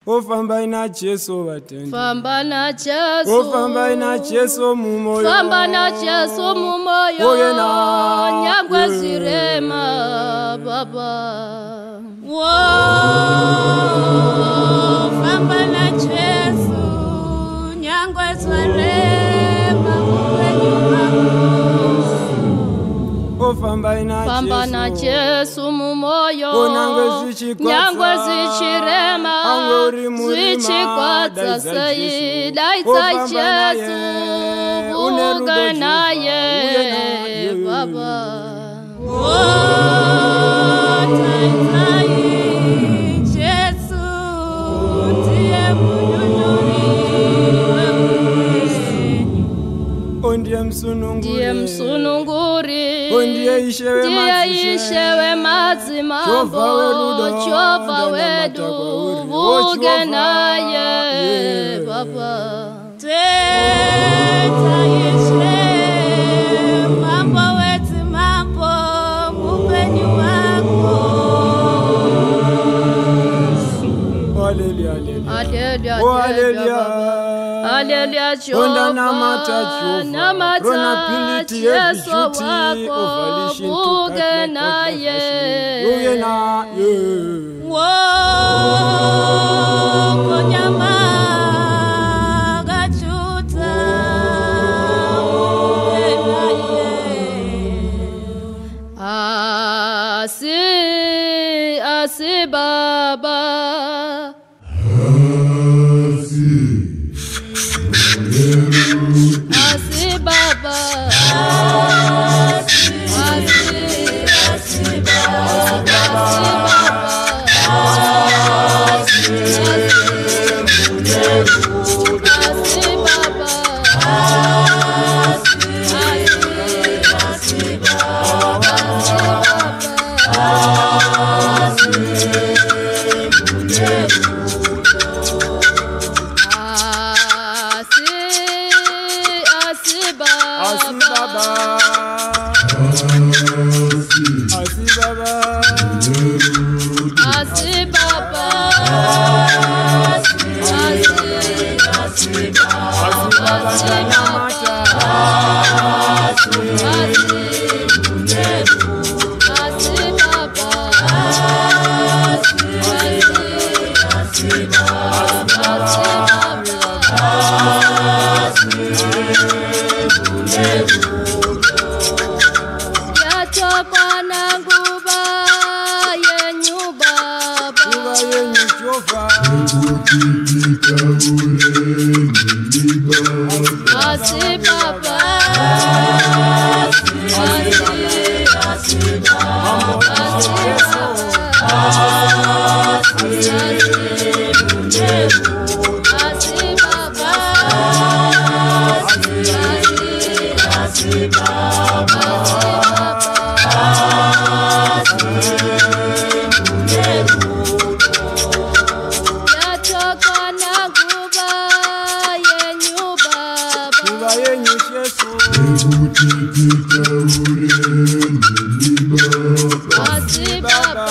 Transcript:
Ofamba ina Jesu batende. Famba na Jesu. Ofamba ina Jesu mumoyo. Famba na Jesu mumoyo. Oyena. Nyangwe zirema baba. Famba na Jesu. Nyangwe zirema Ofamba ina Jesu mumoyo. Nyangwe zichirema. Zichikwata sayi. Daita Jesu. Uga naye baba. Jesu ndiye munyonyori. Ndiye msununguri. Ndiye ishewe mazimambo. Chova wedu vuge naye baba. Teta ishe mambo wetu mambo mupeni wako. Hallelujah, Jehovah, namata Yesu wako, buge naye. Konyama gachuta, buge naye. Asi baba. Asi baba. Asi Baba.